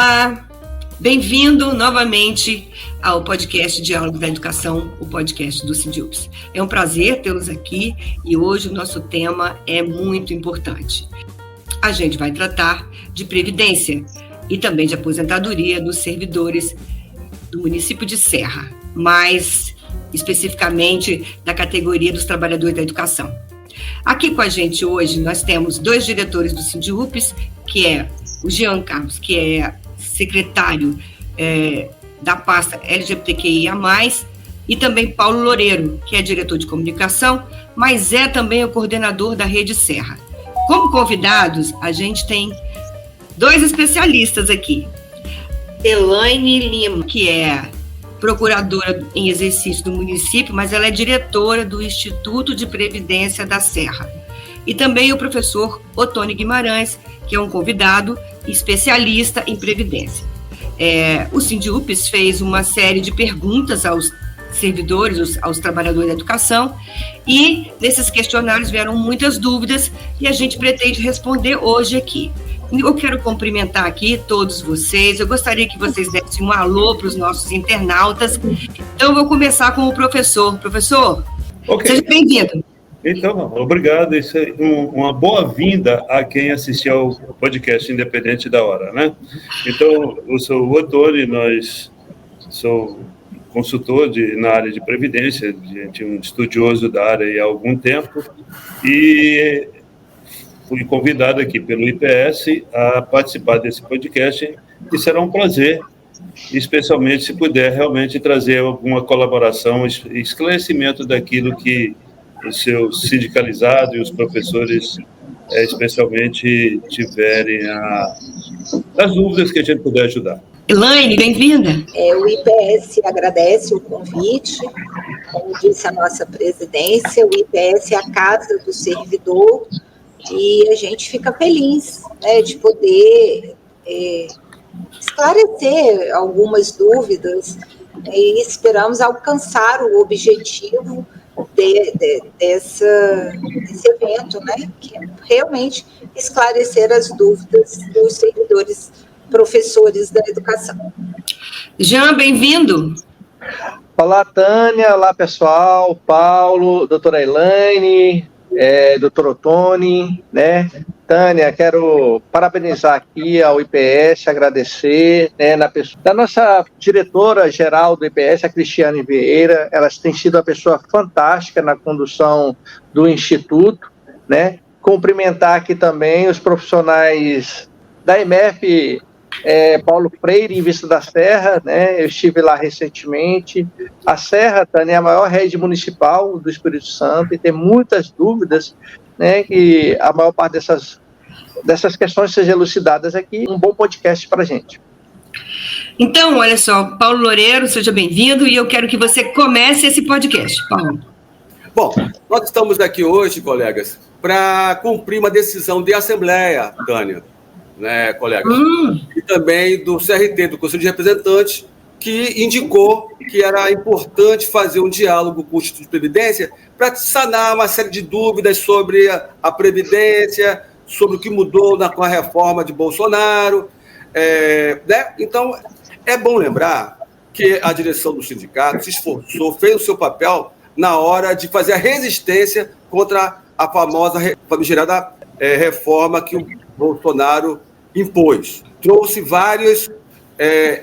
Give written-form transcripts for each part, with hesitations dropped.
Olá, bem-vindo novamente ao podcast Diálogo da Educação, o podcast do Sindiups. É um prazer tê-los aqui e hoje o nosso tema é muito importante. A gente vai tratar de previdência e também de aposentadoria dos servidores do município de Serra, mais especificamente da categoria dos trabalhadores da educação. Aqui com a gente hoje nós temos dois diretores do Sindiups, que é o Jean Carlos, que é secretário da pasta LGBTQIA+, e também Paulo Loureiro, que é diretor de comunicação, mas é também o coordenador da Rede Serra. Como convidados, a gente tem dois especialistas aqui. Elaine Lima, que é procuradora em exercício do município, mas ela é diretora do Instituto de Previdência da Serra. E também o professor Otônio Guimarães, que é um convidado especialista em previdência. O Sindiups fez uma série de perguntas aos servidores, aos trabalhadores da educação, e nesses questionários vieram muitas dúvidas e a gente pretende responder hoje aqui. Eu quero cumprimentar aqui todos vocês, eu gostaria que vocês dessem um alô para os nossos internautas, então eu vou começar com o professor. Professor, seja bem-vindo. Então, obrigado. Isso é uma boa-vinda a quem assistiu ao podcast Independente da Hora, né? Então, eu sou o Otônio, sou consultor na área de previdência, um estudioso da área há algum tempo, e fui convidado aqui pelo IPS a participar desse podcast, e será um prazer, especialmente se puder realmente trazer alguma colaboração, esclarecimento daquilo que os seus sindicalizados e os professores, especialmente, tiverem as dúvidas que a gente puder ajudar. Elaine, bem-vinda. O IPS agradece o convite, como disse a nossa presidência, o IPS é a casa do servidor e a gente fica feliz, né, de poder esclarecer algumas dúvidas e esperamos alcançar o objetivo desse evento, né, que é realmente esclarecer as dúvidas dos servidores professores da educação. Jean, bem-vindo. Olá, Tânia, olá, pessoal, Paulo, doutora Elaine, doutor Otônio, né? Tânia, quero parabenizar aqui ao IPS, agradecer, né, da nossa diretora-geral do IPS, a Cristiane Vieira. Ela tem sido uma pessoa fantástica na condução do Instituto, né? Cumprimentar aqui também os profissionais da EMEF, Paulo Freire, em Vista da Serra, né? Eu estive lá recentemente. A Serra, Tânia, é a maior rede municipal do Espírito Santo e tem muitas dúvidas, né, que a maior parte dessas questões sejam elucidadas aqui. Um bom podcast para a gente. Então, olha só, Paulo Loureiro, seja bem-vindo e eu quero que você comece esse podcast, Paulo. Bom, nós estamos aqui hoje, colegas, para cumprir uma decisão de assembleia, Tânia, né, colegas? E também do CRT, do Conselho de Representantes, que indicou que era importante fazer um diálogo com o Instituto de Previdência para sanar uma série de dúvidas sobre a Previdência, sobre o que mudou com a reforma de Bolsonaro. Né? Então, é bom lembrar que a direção do sindicato se esforçou, fez o seu papel na hora de fazer a resistência contra a famosa famigerada reforma que o Bolsonaro impôs. Trouxe vários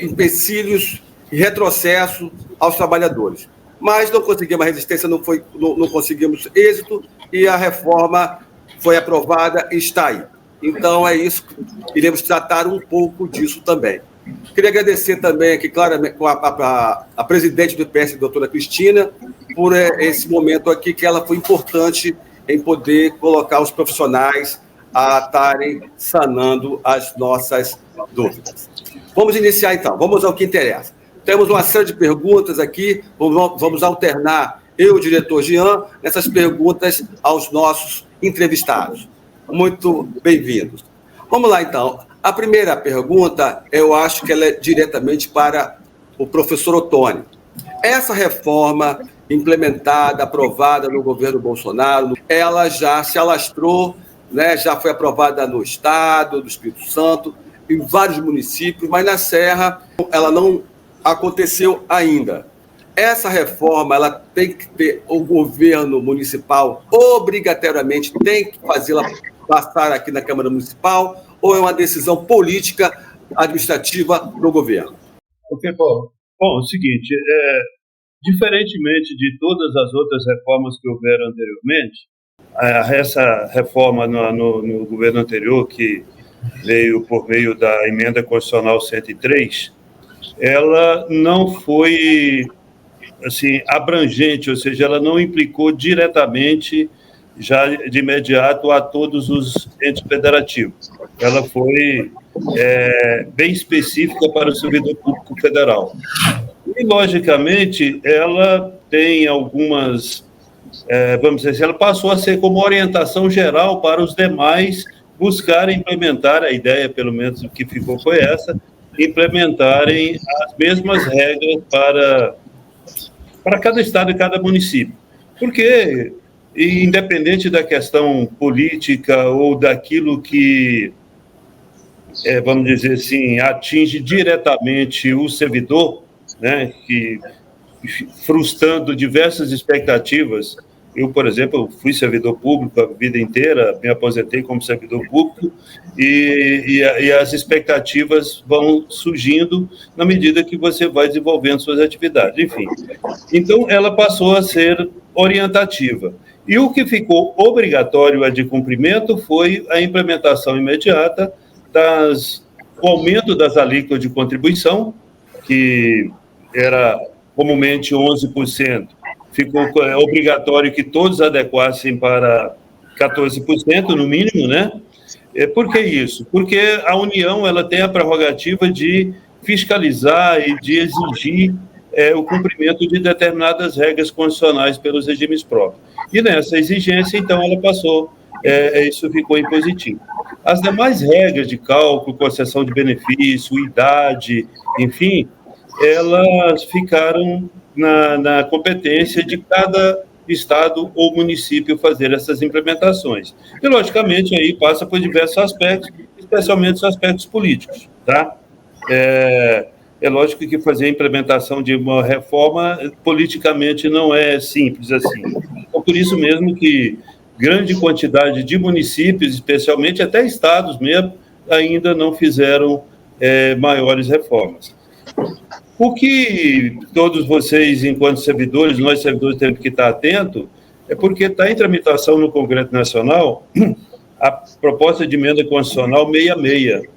empecilhos e retrocesso aos trabalhadores. Mas não conseguimos a resistência, não conseguimos êxito e a reforma foi aprovada e está aí. Então, é isso, iremos tratar um pouco disso também. Queria agradecer também aqui, claramente, a presidente do IPS, a doutora Cristina, por esse momento aqui, que ela foi importante em poder colocar os profissionais a estarem sanando as nossas dúvidas. Vamos iniciar, então. Vamos ao que interessa. Temos uma série de perguntas aqui, vamos alternar eu e o diretor Jean nessas perguntas aos nossos entrevistados. Muito bem-vindos. Vamos lá, então. A primeira pergunta, eu acho que ela é diretamente para o professor Otônio. Essa reforma implementada, aprovada no governo Bolsonaro, ela já se alastrou, né, já foi aprovada no Estado, do Espírito Santo, em vários municípios, mas na Serra ela não aconteceu ainda. Essa reforma, ela tem que ter, o governo municipal obrigatoriamente tem que fazê-la passar aqui na Câmara Municipal, ou é uma decisão política administrativa do governo? Ok, Paulo. Bom, é o seguinte, diferentemente de todas as outras reformas que houveram anteriormente, essa reforma no governo anterior, que veio por meio da Emenda Constitucional 103, ela não foi assim, abrangente, ou seja, ela não implicou diretamente, já de imediato, a todos os entes federativos. Ela foi bem específica para o servidor público federal. E, logicamente, ela tem algumas, vamos dizer assim, ela passou a ser como orientação geral para os demais buscarem implementar, a ideia, pelo menos, o que ficou foi essa, implementarem as mesmas regras para cada estado e cada município. Porque, independente da questão política ou daquilo que, vamos dizer assim, atinge diretamente o servidor, né, que frustrando diversas expectativas. Eu, por exemplo, fui servidor público a vida inteira, me aposentei como servidor público, e as expectativas vão surgindo na medida que você vai desenvolvendo suas atividades. Enfim, então ela passou a ser orientativa. E o que ficou obrigatório de cumprimento foi a implementação imediata o aumento das alíquotas de contribuição, que era comumente 11%, ficou obrigatório que todos adequassem para 14%, no mínimo, né? Por que isso? Porque a União ela tem a prerrogativa de fiscalizar e de exigir o cumprimento de determinadas regras constitucionais pelos regimes próprios. E nessa exigência, então, ela passou, isso ficou impositivo. As demais regras de cálculo, concessão de benefício, idade, enfim, elas ficaram na competência de cada estado ou município fazer essas implementações. E, logicamente, aí passa por diversos aspectos, especialmente os aspectos políticos, tá? É lógico que fazer a implementação de uma reforma politicamente não é simples assim. Então, por isso mesmo que grande quantidade de municípios, especialmente até estados mesmo, ainda não fizeram maiores reformas. O que todos vocês, enquanto servidores, nós servidores temos que estar atentos, é porque está em tramitação no Congresso Nacional a proposta de emenda constitucional 66.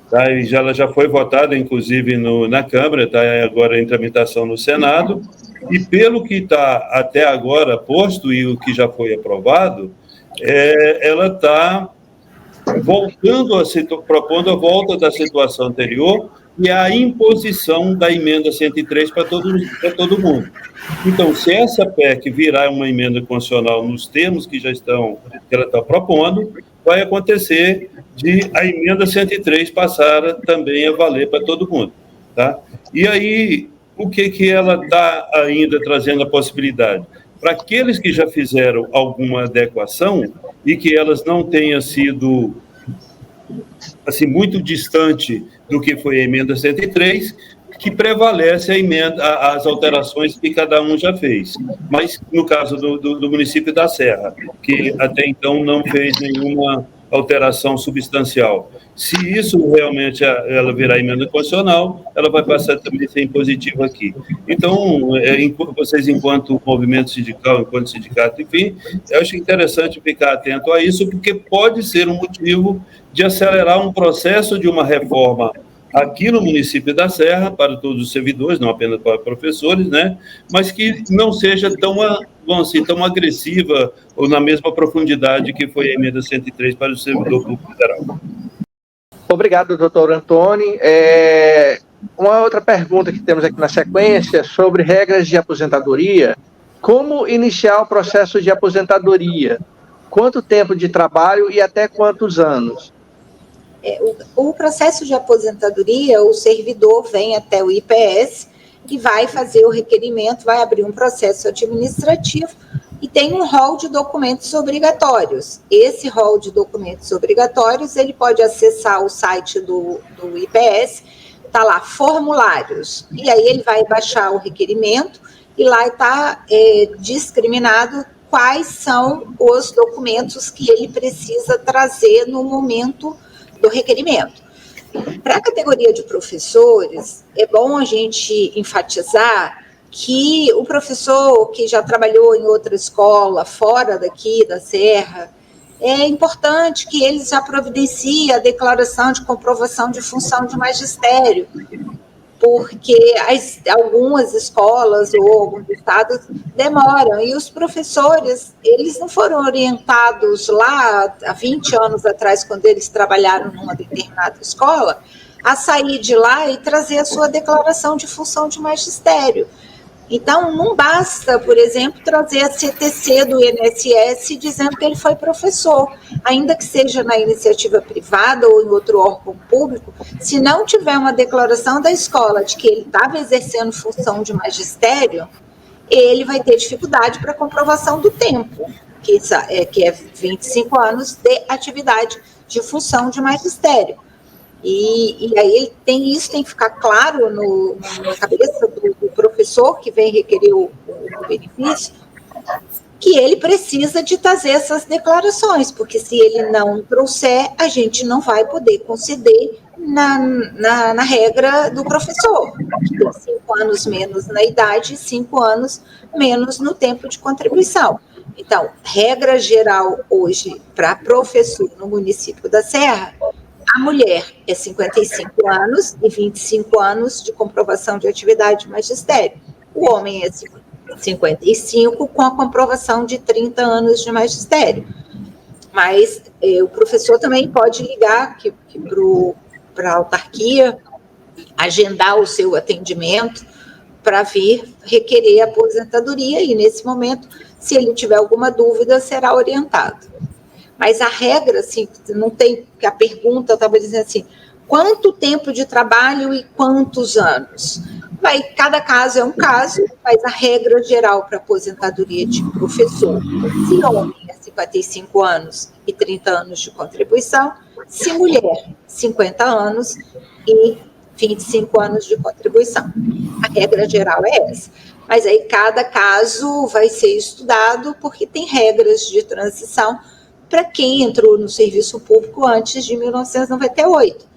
Tá? E ela já foi votada, inclusive, na Câmara, está agora em tramitação no Senado, e pelo que está até agora posto e o que já foi aprovado, ela está propondo a volta da situação anterior e a imposição da emenda 103 para todo mundo. Então, se essa PEC virar uma emenda constitucional nos termos que ela está propondo, vai acontecer de a emenda 103 passar também a valer para todo mundo. Tá? E aí, o que ela está ainda trazendo a possibilidade? Para aqueles que já fizeram alguma adequação e que elas não tenham sido assim, muito distante do que foi a emenda 103, que prevalece as alterações que cada um já fez. Mas, no caso do município da Serra, que até então não fez nenhuma alteração substancial. Se isso realmente ela virar emenda constitucional, ela vai passar também a ser impositiva aqui. Então, vocês, enquanto movimento sindical, enquanto sindicato, enfim, eu acho interessante ficar atento a isso, porque pode ser um motivo de acelerar um processo de uma reforma aqui no município da Serra, para todos os servidores, não apenas para professores, né? Mas que não seja tão agressiva ou na mesma profundidade que foi a emenda 103 para o servidor público federal. Obrigado, doutor Antônio. Uma outra pergunta que temos aqui na sequência sobre regras de aposentadoria. Como iniciar o processo de aposentadoria? Quanto tempo de trabalho e até quantos anos? O processo de aposentadoria, o servidor vem até o IPS e vai fazer o requerimento, vai abrir um processo administrativo e tem um rol de documentos obrigatórios. Esse rol de documentos obrigatórios, ele pode acessar o site do IPS, está lá, formulários, e aí ele vai baixar o requerimento, e lá está discriminado quais são os documentos que ele precisa trazer no momento do requerimento. Para a categoria de professores, é bom a gente enfatizar que o professor que já trabalhou em outra escola, fora daqui da Serra, é importante que eles já providenciem a declaração de comprovação de função de magistério, porque algumas escolas ou alguns estados demoram, e os professores, eles não foram orientados lá há 20 anos atrás, quando eles trabalharam numa determinada escola, a sair de lá e trazer a sua declaração de função de magistério. Então, não basta, por exemplo, trazer a CTC do INSS dizendo que ele foi professor, ainda que seja na iniciativa privada ou em outro órgão público, se não tiver uma declaração da escola de que ele estava exercendo função de magistério, ele vai ter dificuldade para comprovação do tempo, que é 25 anos de atividade de função de magistério. E aí tem que ficar claro na cabeça do professor que vem requerer o benefício, que ele precisa de trazer essas declarações, porque se ele não trouxer, a gente não vai poder conceder na regra do professor, que tem 5 anos menos na idade e 5 anos menos no tempo de contribuição. Então, regra geral hoje para professor no município da Serra, a mulher é 55 anos e 25 anos de comprovação de atividade de magistério. O homem é 55 com a comprovação de 30 anos de magistério. Mas o professor também pode ligar para a autarquia, agendar o seu atendimento para vir requerer a aposentadoria e, nesse momento, se ele tiver alguma dúvida, será orientado. Mas a regra, assim, não tem, a pergunta, eu estava dizendo assim, quanto tempo de trabalho e quantos anos? Cada caso é um caso, mas a regra geral para aposentadoria de professor, se homem é 55 anos e 30 anos de contribuição, se mulher, 50 anos e 25 anos de contribuição. A regra geral é essa. Mas aí cada caso vai ser estudado, porque tem regras de transição para quem entrou no serviço público antes de 1998.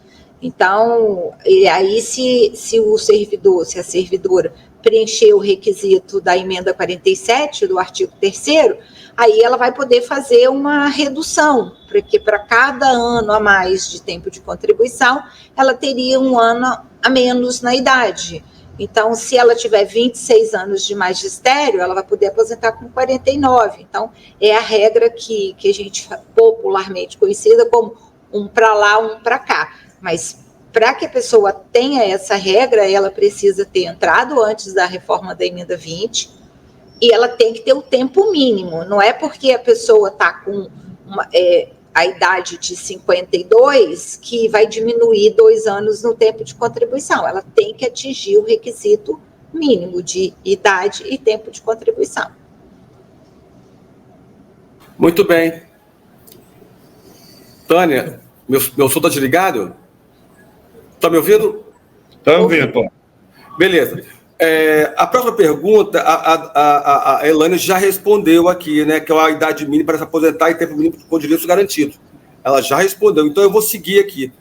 Então, aí se o servidor, se a servidora preencher o requisito da emenda 47 do artigo 3º, aí ela vai poder fazer uma redução, porque para cada ano a mais de tempo de contribuição, ela teria um ano a menos na idade. Então, se ela tiver 26 anos de magistério, ela vai poder aposentar com 49. Então, é a regra que a gente popularmente conhecida como um para lá, um para cá. Mas, para que a pessoa tenha essa regra, ela precisa ter entrado antes da reforma da emenda 20 e ela tem que ter o tempo mínimo. Não é porque a pessoa está com a idade de 52 que vai diminuir 2 anos no tempo de contribuição. Ela tem que atingir o requisito mínimo de idade e tempo de contribuição. Muito bem. Tânia, meu som está desligado? Está me ouvindo? Está ouvindo, Paulo. Beleza. A próxima pergunta, a Elaine já respondeu aqui, né, que é a idade mínima para se aposentar e tempo mínimo com direitos garantidos. Ela já respondeu, então eu vou seguir aqui.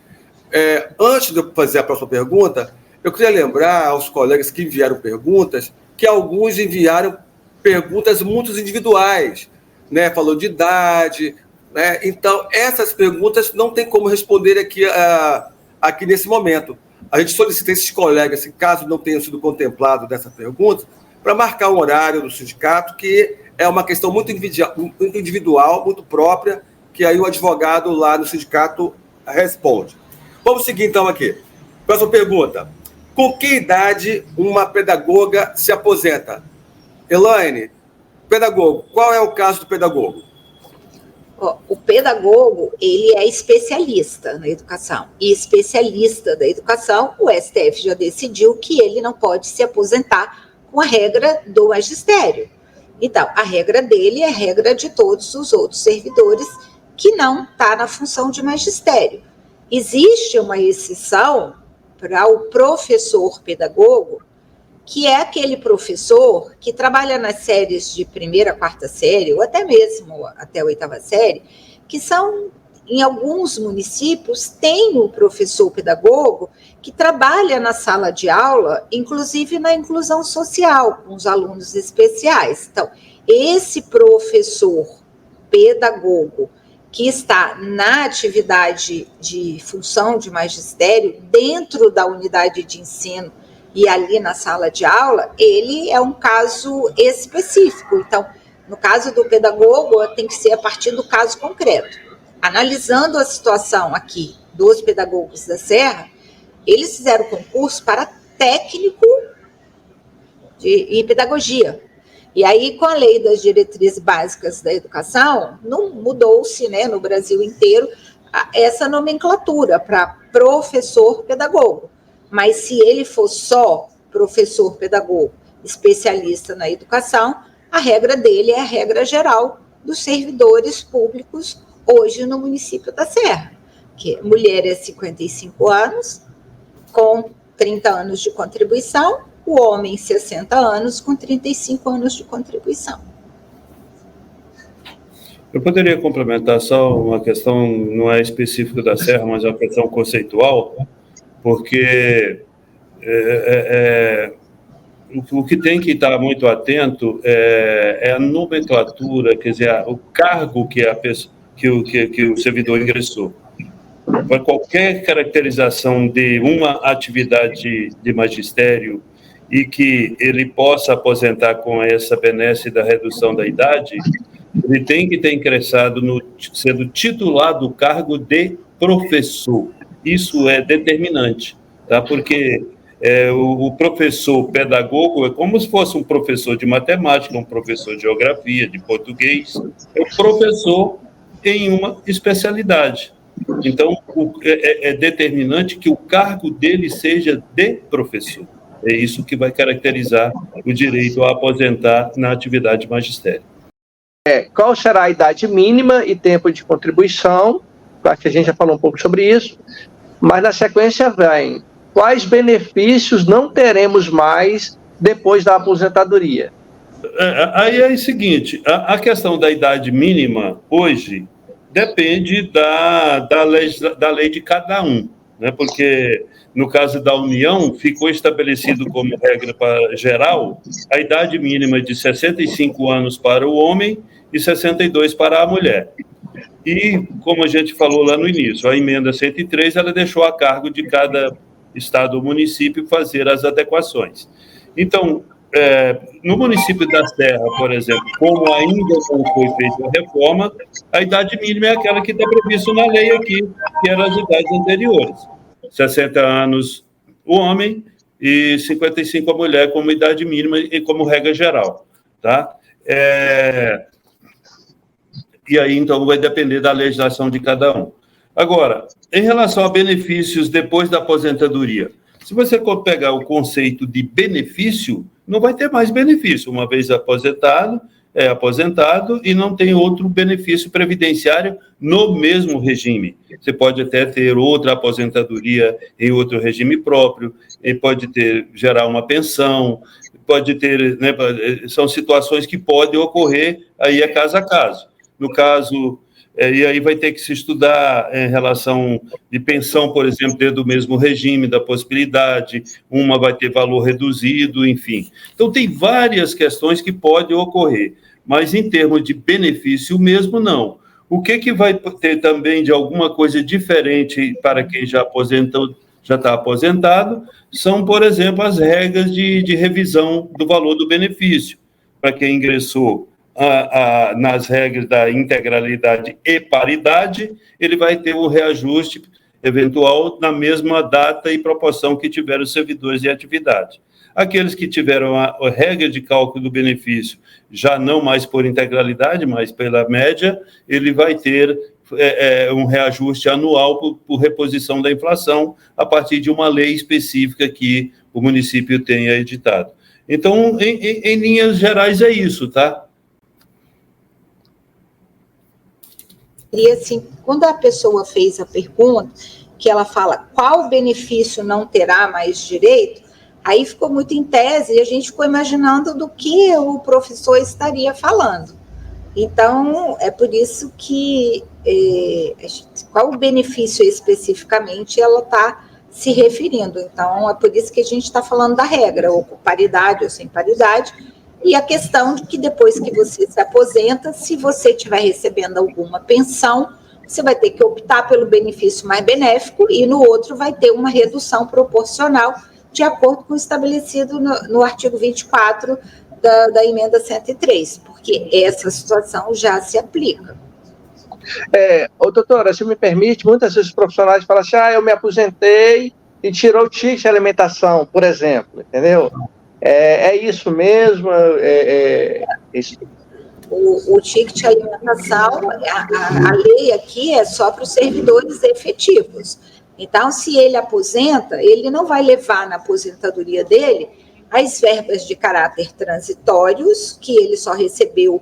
Antes de eu fazer a próxima pergunta, eu queria lembrar aos colegas que enviaram perguntas que alguns enviaram perguntas muito individuais, né, falou de idade, né, então essas perguntas não tem como responder aqui nesse momento. A gente solicita esses colegas, se caso não tenham sido contemplados dessa pergunta, para marcar um horário do sindicato, que é uma questão muito individual, muito própria, que aí o advogado lá no sindicato responde. Vamos seguir então aqui. Próxima pergunta. Com que idade uma pedagoga se aposenta? Elaine, pedagogo, qual é o caso do pedagogo? O pedagogo, ele é especialista na educação. E especialista da educação, o STF já decidiu que ele não pode se aposentar com a regra do magistério. Então, a regra dele é a regra de todos os outros servidores que não está na função de magistério. Existe uma exceção para o professor pedagogo, que é aquele professor que trabalha nas séries de 1ª a 4ª série, ou até mesmo até a 8ª série, que são, em alguns municípios, tem o professor pedagogo que trabalha na sala de aula, inclusive na inclusão social, com os alunos especiais. Então, esse professor pedagogo que está na atividade de função de magistério dentro da unidade de ensino e ali na sala de aula, ele é um caso específico. Então, no caso do pedagogo, tem que ser a partir do caso concreto. Analisando a situação aqui dos pedagogos da Serra, eles fizeram concurso para técnico em pedagogia. E aí, com a lei das diretrizes básicas da educação, não mudou-se, né, no Brasil inteiro essa nomenclatura para professor pedagogo. Mas se ele for só professor pedagogo, especialista na educação, a regra dele é a regra geral dos servidores públicos hoje no município da Serra, que mulher é 55 anos, com 30 anos de contribuição, o homem 60 anos, com 35 anos de contribuição. Eu poderia complementar só uma questão, não é específica da Serra, mas é uma questão conceitual, porque o que tem que estar muito atento é a nomenclatura, quer dizer, o cargo que o servidor ingressou. Para qualquer caracterização de uma atividade de magistério e que ele possa aposentar com essa benesse da redução da idade, ele tem que ter ingressado sendo titular do cargo de professor. Isso é determinante, tá? Porque o professor pedagogo é como se fosse um professor de matemática, um professor de geografia, de português, é o professor em uma especialidade. Então, é determinante que o cargo dele seja de professor. É isso que vai caracterizar o direito a aposentar na atividade de magistério. Qual será a idade mínima e tempo de contribuição? Acho que a gente já falou um pouco sobre isso, mas na sequência vem quais benefícios não teremos mais depois da aposentadoria. Aí é o seguinte, a questão da idade mínima hoje depende da lei de cada um, né? Porque no caso da União ficou estabelecido como regra geral a idade mínima de 65 anos para o homem e 62 para a mulher. E, como a gente falou lá no início, a emenda 103, ela deixou a cargo de cada estado ou município fazer as adequações. Então, no município da Serra, por exemplo, como ainda não foi feita a reforma, a idade mínima é aquela que está prevista na lei aqui, que eram as idades anteriores. 60 anos o homem e 55 a mulher como idade mínima e como regra geral, tá? E aí, então, vai depender da legislação de cada um. Agora, em relação a benefícios depois da aposentadoria, se você pegar o conceito de benefício, não vai ter mais benefício. Uma vez aposentado, é aposentado e não tem outro benefício previdenciário no mesmo regime. Você pode até ter outra aposentadoria em outro regime próprio, e pode gerar uma pensão, pode ter, né, são situações que podem ocorrer, aí é caso a caso. No caso, e aí vai ter que se estudar em relação de pensão, por exemplo, dentro do mesmo regime, da possibilidade, uma vai ter valor reduzido, enfim. Então, tem várias questões que podem ocorrer, mas em termos de benefício mesmo, não. O que vai ter também de alguma coisa diferente para quem já está aposentado, são, por exemplo, as regras de revisão do valor do benefício. Para quem ingressou nas regras da integralidade e paridade, ele vai ter um reajuste eventual na mesma data e proporção que tiveram os servidores de atividade. Aqueles que tiveram a regra de cálculo do benefício, já não mais por integralidade, mas pela média, ele vai ter um reajuste anual por reposição da inflação, a partir de uma lei específica que o município tenha editado. Então, em linhas gerais, é isso, tá? E assim, quando a pessoa fez a pergunta, que ela fala qual benefício não terá mais direito, aí ficou muito em tese e a gente ficou imaginando do que o professor estaria falando. Então, é por isso que qual o benefício especificamente ela está se referindo. Então, é por isso que a gente está falando da regra, ou com paridade ou sem paridade, e a questão de que depois que você se aposenta, se você estiver recebendo alguma pensão, você vai ter que optar pelo benefício mais benéfico e no outro vai ter uma redução proporcional de acordo com o estabelecido no artigo 24 da emenda 103, porque essa situação já se aplica. Doutora, se me permite, muitas vezes os profissionais falam assim, eu me aposentei e tirou o ticket de alimentação, por exemplo, entendeu? É isso mesmo? Isso. O ticket de alimentação, a lei aqui é só para os servidores efetivos. Então, se ele aposenta, ele não vai levar na aposentadoria dele as verbas de caráter transitórios, que ele só recebeu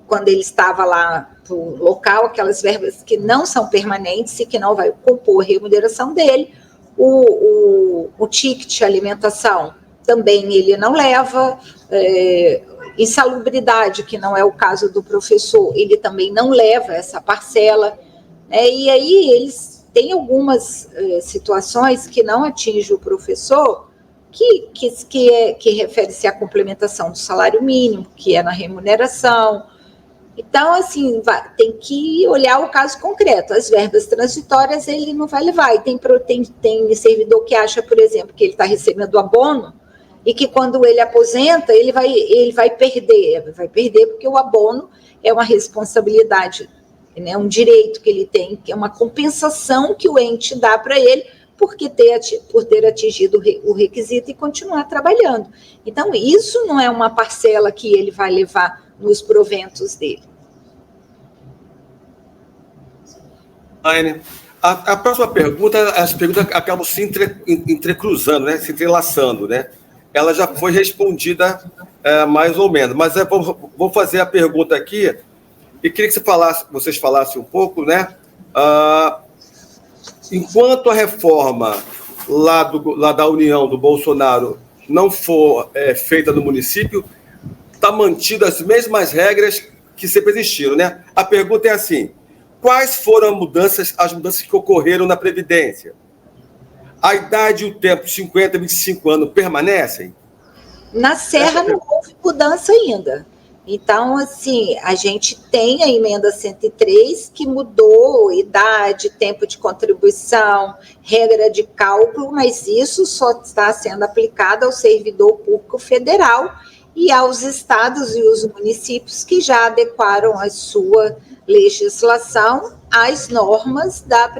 quando ele estava lá no local, aquelas verbas que não são permanentes e que não vai compor a remuneração dele. O ticket de alimentação também ele não leva. Insalubridade, que não é o caso do professor, ele também não leva essa parcela. E aí eles têm algumas situações que não atingem o professor, que refere-se à complementação do salário mínimo, que é na remuneração. Então, assim, tem que olhar o caso concreto. As verbas transitórias ele não vai levar. E tem servidor que acha, por exemplo, que ele está recebendo abono e que quando ele aposenta, ele vai perder. Vai perder porque o abono é uma responsabilidade, né, um direito que ele tem, que é uma compensação que o ente dá para ele por ter atingido o requisito e continuar trabalhando. Então, isso não é uma parcela que ele vai levar nos proventos dele. A próxima pergunta, as perguntas acabam se entrecruzando, né? Se entrelaçando, né? Ela já foi respondida mais ou menos, mas vou fazer a pergunta aqui e queria que vocês falassem um pouco, né? Enquanto a reforma lá da União, do Bolsonaro, não for feita no município, está mantido as mesmas regras que sempre existiram, né? A pergunta é assim: quais foram as mudanças que ocorreram na Previdência? A idade e o tempo, 50, 25 anos, permanecem? Na Serra não houve mudança ainda. Então, assim, a gente tem a emenda 103, que mudou idade, tempo de contribuição, regra de cálculo, mas isso só está sendo aplicado ao servidor público federal e aos estados e os municípios que já adequaram a sua legislação às normas da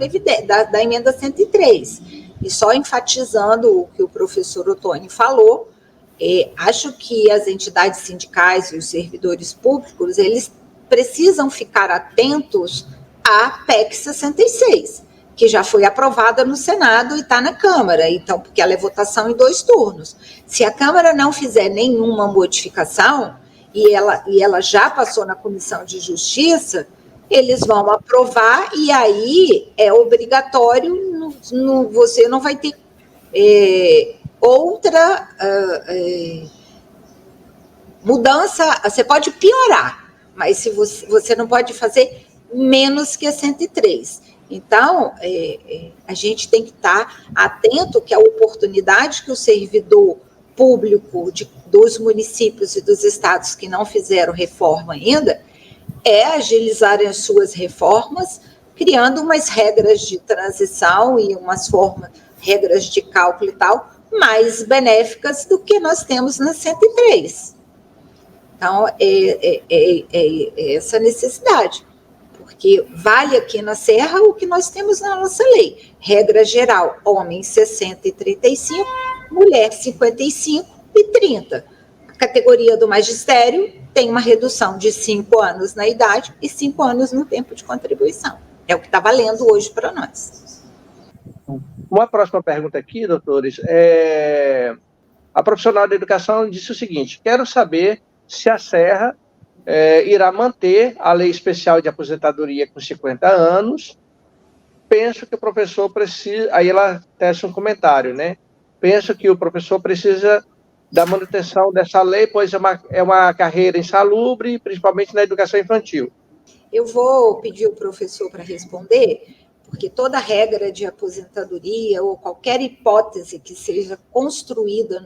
emenda 103. E só enfatizando o que o professor Ottoni falou, acho que as entidades sindicais e os servidores públicos, eles precisam ficar atentos à PEC 66, que já foi aprovada no Senado e está na Câmara, então, porque ela é votação em 2 turnos. Se a Câmara não fizer nenhuma modificação, e ela já passou na Comissão de Justiça, eles vão aprovar, e aí é obrigatório, você não vai ter outra mudança, você pode piorar, mas se você não pode fazer menos que a 103. Então, a gente tem que estar atento que a oportunidade que o servidor público dos municípios e dos estados que não fizeram reforma ainda é agilizarem as suas reformas, criando umas regras de transição e regras de cálculo e tal, mais benéficas do que nós temos na 103. Então, é essa necessidade, porque vale aqui na Serra o que nós temos na nossa lei. Regra geral, homem 60 e 35, mulher 55 e 30. A categoria do magistério tem uma redução de 5 anos na idade e 5 anos no tempo de contribuição. É o que está valendo hoje para nós. Uma próxima pergunta aqui, doutores. A profissional da educação disse o seguinte: quero saber se a Serra irá manter a lei especial de aposentadoria com 50 anos. Penso que o professor precisa... Aí ela tece um comentário, né? Penso que o professor precisa da manutenção dessa lei, pois é uma carreira insalubre, principalmente na educação infantil. Eu vou pedir o professor para responder, porque toda regra de aposentadoria ou qualquer hipótese que seja construída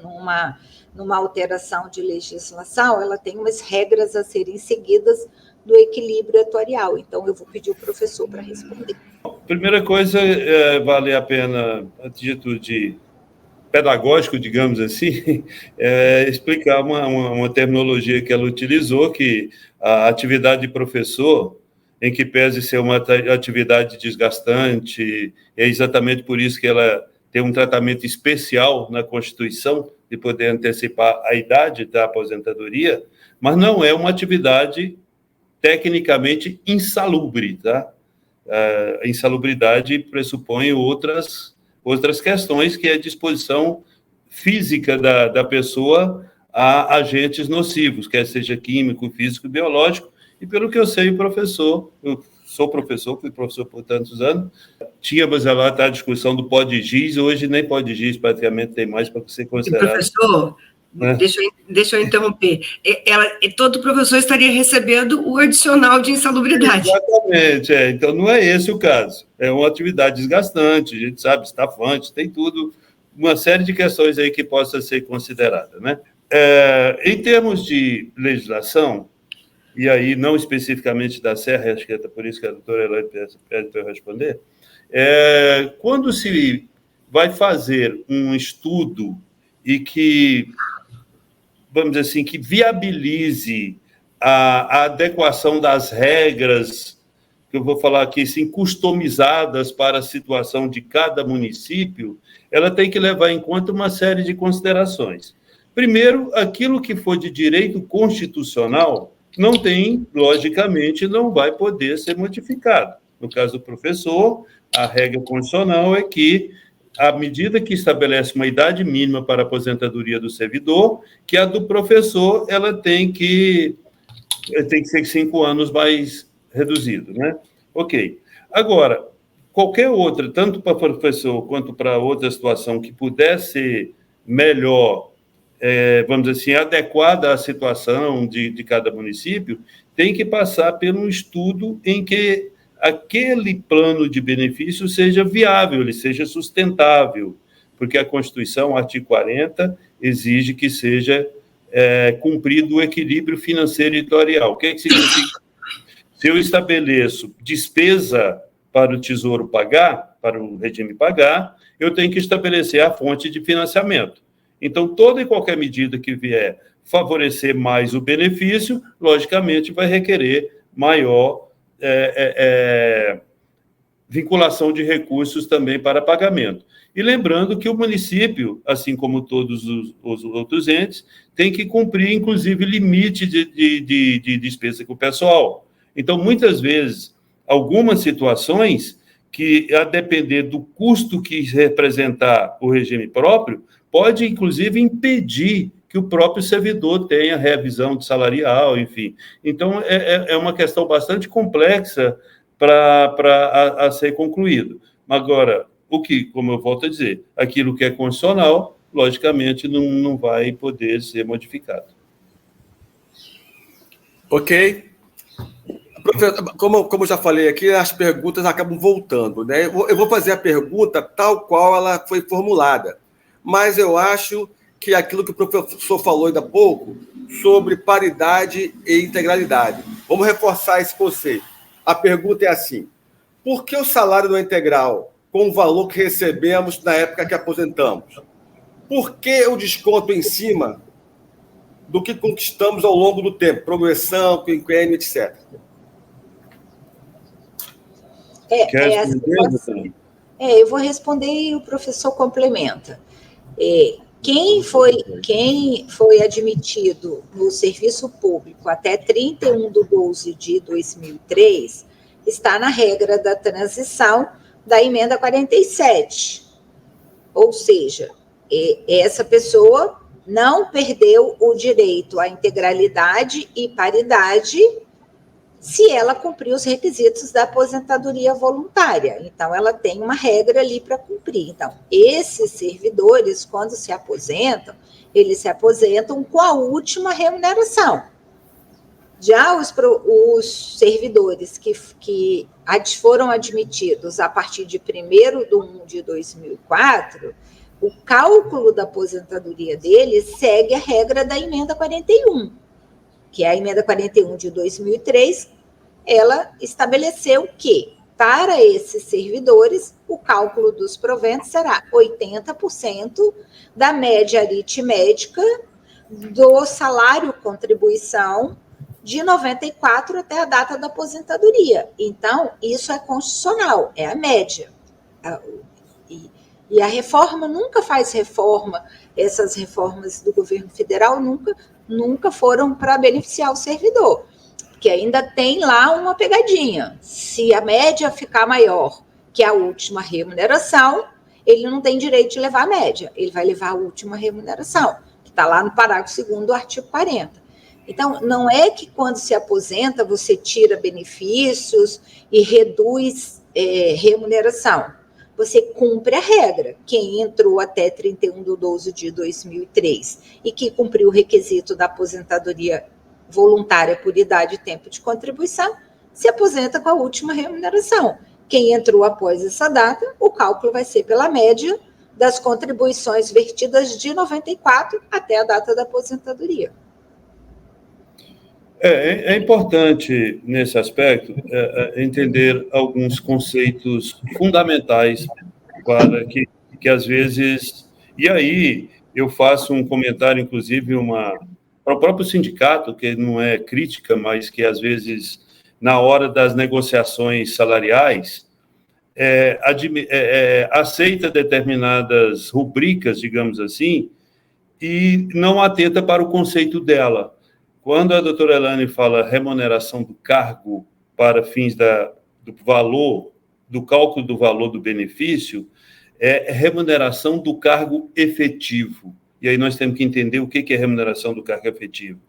numa alteração de legislação, ela tem umas regras a serem seguidas do equilíbrio atuarial. Então, eu vou pedir o professor para responder. Primeira coisa, vale a pena, a atitude pedagógico, digamos assim, explicar uma terminologia que ela utilizou, que a atividade de professor, em que pese ser uma atividade desgastante, é exatamente por isso que ela tem um tratamento especial na Constituição, de poder antecipar a idade da aposentadoria, mas não é uma atividade tecnicamente insalubre, tá? A insalubridade pressupõe outras questões, que é a disposição física da pessoa a agentes nocivos, quer seja químico, físico, biológico, e pelo que eu sei, eu sou professor, fui professor por tantos anos, tínhamos lá a discussão do pós-giz, hoje nem pós-giz praticamente tem mais para ser considerado. Professor, né? Deixa eu interromper. Todo professor estaria recebendo o adicional de insalubridade. Exatamente, então não é esse o caso. É uma atividade desgastante, a gente sabe, estafante, tem tudo, uma série de questões aí que possa ser considerada, né? Em termos de legislação, e aí não especificamente da Serra, acho que é por isso que a doutora Elaine pede para eu responder, quando se vai fazer um estudo e que, vamos dizer assim, que viabilize a adequação das regras, que eu vou falar aqui, assim, customizadas para a situação de cada município, ela tem que levar em conta uma série de considerações. Primeiro, aquilo que for de direito constitucional logicamente, não vai poder ser modificado. No caso do professor, a regra constitucional é que, à medida que estabelece uma idade mínima para a aposentadoria do servidor, que a do professor ela tem que ser 5 anos mais reduzido, né? Ok. Agora, qualquer outra, tanto para professor quanto para outra situação que pudesse ser melhor, vamos dizer assim, adequada à situação de cada município, tem que passar por um estudo em que aquele plano de benefício seja viável, ele seja sustentável, porque a Constituição, artigo 40, exige que seja cumprido o equilíbrio financeiro e editorial. O que significa? Se eu estabeleço despesa para o Tesouro pagar, para o regime pagar, eu tenho que estabelecer a fonte de financiamento. Então, toda e qualquer medida que vier favorecer mais o benefício, logicamente, vai requerer maior vinculação de recursos também para pagamento. E lembrando que o município, assim como todos os outros entes, tem que cumprir, inclusive, limite de despesa com o pessoal. Então, muitas vezes, algumas situações que, a depender do custo que representar o regime próprio, pode, inclusive, impedir que o próprio servidor tenha revisão de salarial, enfim. Então, é uma questão bastante complexa para ser concluído. Agora, como eu volto a dizer, aquilo que é constitucional, logicamente, não vai poder ser modificado. Ok. Como eu já falei aqui, as perguntas acabam voltando, né? Eu vou fazer a pergunta tal qual ela foi formulada, mas eu acho que aquilo que o professor falou ainda há pouco, sobre paridade e integralidade. Vamos reforçar esse conceito. A pergunta é assim: por que o salário não é integral com o valor que recebemos na época que aposentamos? Por que o desconto em cima do que conquistamos ao longo do tempo? Progressão, quinquênio, etc. Eu vou responder e o professor complementa. Quem foi admitido no serviço público até 31/12/2003 está na regra da transição da emenda 47. Ou seja, essa pessoa não perdeu o direito à integralidade e paridade se ela cumprir os requisitos da aposentadoria voluntária. Então, ela tem uma regra ali para cumprir. Então, esses servidores, quando se aposentam, eles se aposentam com a última remuneração. Já os servidores que foram admitidos a partir de 1º de 1 de 2004, o cálculo da aposentadoria deles segue a regra da emenda 41, que é a emenda 41 de 2003, ela estabeleceu que, para esses servidores, o cálculo dos proventos será 80% da média aritmética do salário-contribuição de 94 até a data da aposentadoria. Então, isso é constitucional, é a média. E a reforma nunca faz reforma, essas reformas do governo federal nunca foram para beneficiar o servidor, porque ainda tem lá uma pegadinha. Se a média ficar maior que a última remuneração, ele não tem direito de levar a média, ele vai levar a última remuneração, que está lá no parágrafo 2º do artigo 40. Então, não é que quando se aposenta você tira benefícios e reduz remuneração. Você cumpre a regra. Quem entrou até 31/12/2003 e que cumpriu o requisito da aposentadoria voluntária por idade e tempo de contribuição, se aposenta com a última remuneração. Quem entrou após essa data, o cálculo vai ser pela média das contribuições vertidas de 94 até a data da aposentadoria. É importante, nesse aspecto, entender alguns conceitos fundamentais para que às vezes... E aí, eu faço um comentário, inclusive, para o próprio sindicato, que não é crítica, mas que, às vezes, na hora das negociações salariais, aceita determinadas rubricas, digamos assim, e não atenta para o conceito dela. Quando a doutora Elaine fala remuneração do cargo para fins do valor, do cálculo do valor do benefício, é remuneração do cargo efetivo. E aí nós temos que entender o que é remuneração do cargo efetivo.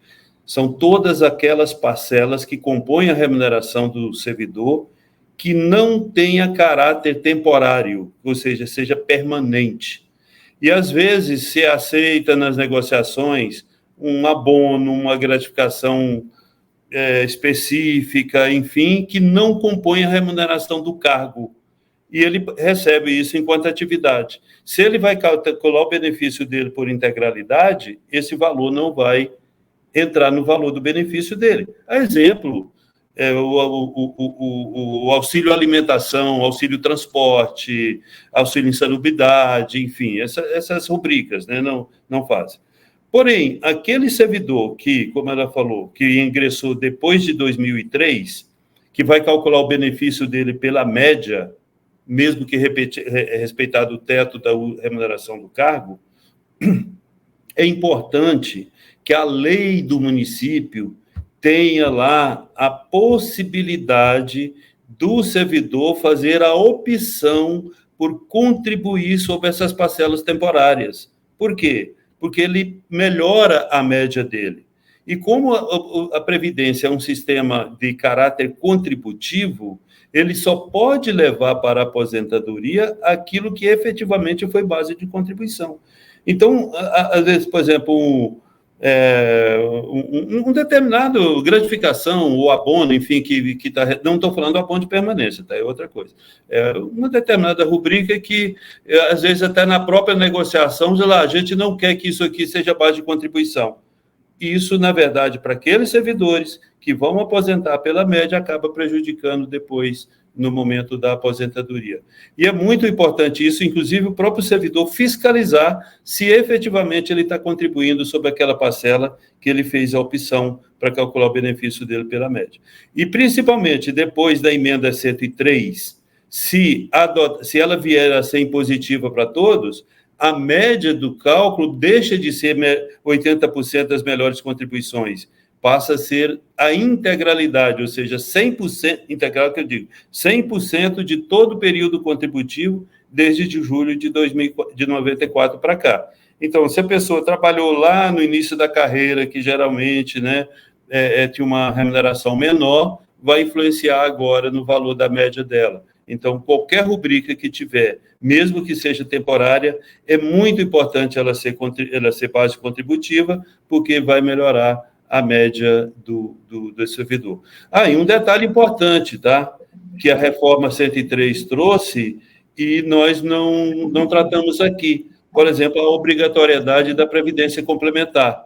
São todas aquelas parcelas que compõem a remuneração do servidor que não tenha caráter temporário, ou seja permanente. E, às vezes, se aceita nas negociações um abono, uma gratificação específica, enfim, que não compõe a remuneração do cargo. E ele recebe isso enquanto atividade. Se ele vai calcular o benefício dele por integralidade, esse valor não vai entrar no valor do benefício dele. A exemplo, o auxílio alimentação, auxílio transporte, auxílio insalubridade, enfim, essas rubricas, né, não fazem. Porém, aquele servidor que, como ela falou, que ingressou depois de 2003, que vai calcular o benefício dele pela média, mesmo que respeitado o teto da remuneração do cargo, é importante que a lei do município tenha lá a possibilidade do servidor fazer a opção por contribuir sobre essas parcelas temporárias. Por quê? Porque ele melhora a média dele. E como a Previdência é um sistema de caráter contributivo, ele só pode levar para a aposentadoria aquilo que efetivamente foi base de contribuição. Então, às vezes, por exemplo, um determinado gratificação ou abono, enfim, que tá, não estou falando do abono de permanência, tá? É outra coisa. Uma determinada rubrica que, às vezes, até na própria negociação, sei lá, a gente não quer que isso aqui seja base de contribuição. Isso, na verdade, para aqueles servidores que vão aposentar pela média, acaba prejudicando depois, no momento da aposentadoria. E é muito importante isso, inclusive, o próprio servidor fiscalizar se efetivamente ele está contribuindo sobre aquela parcela que ele fez a opção para calcular o benefício dele pela média. E, principalmente, depois da emenda 103, se ela vier a ser impositiva para todos, a média do cálculo deixa de ser 80% das melhores contribuições, passa a ser a integralidade, ou seja, 100%, integral que eu digo, 100% de todo o período contributivo desde julho de 94 para cá. Então, se a pessoa trabalhou lá no início da carreira, que geralmente, né, tinha uma remuneração menor, vai influenciar agora no valor da média dela. Então, qualquer rubrica que tiver, mesmo que seja temporária, é muito importante ela ser base contributiva, porque vai melhorar a média do servidor. E um detalhe importante, tá? Que a reforma 103 trouxe e nós não tratamos aqui. Por exemplo, a obrigatoriedade da previdência complementar.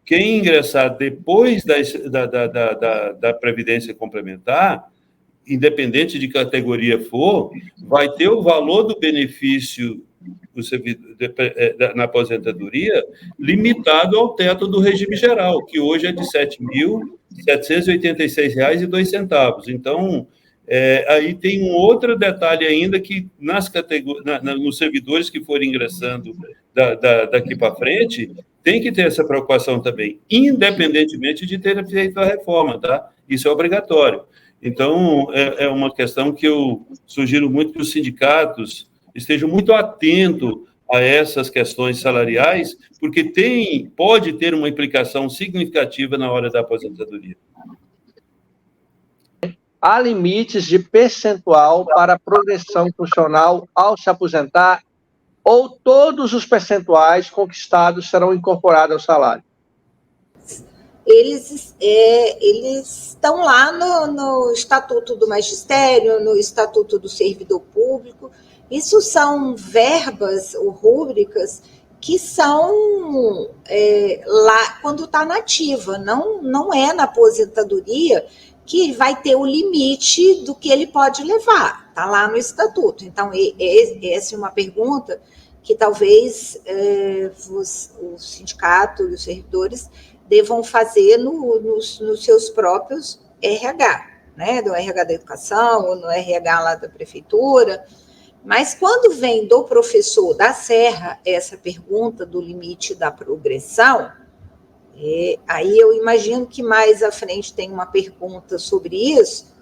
Quem ingressar depois da previdência complementar, independente de categoria for, vai ter o valor do benefício na aposentadoria limitado ao teto do regime geral, que hoje é de R$ 7.786,02. Então, aí tem um outro detalhe ainda que nos servidores que forem ingressando daqui para frente, tem que ter essa preocupação também, independentemente de ter feito a reforma, tá? Isso é obrigatório. Então, é uma questão que eu sugiro muito que os sindicatos estejam muito atentos a essas questões salariais, porque pode ter uma implicação significativa na hora da aposentadoria. Há limites de percentual para a progressão funcional ao se aposentar, ou todos os percentuais conquistados serão incorporados ao salário? Eles estão lá no Estatuto do Magistério, no Estatuto do Servidor Público. Isso são verbas ou rúbricas que são lá quando está na ativa, não é na aposentadoria que vai ter o limite do que ele pode levar, está lá no Estatuto. Então, essa é uma pergunta que talvez o sindicato e os servidores devam fazer nos seus próprios RH, né, do RH da educação ou no RH lá da prefeitura. Mas quando vem do professor da Serra essa pergunta do limite da progressão, aí eu imagino que mais à frente tem uma pergunta sobre isso,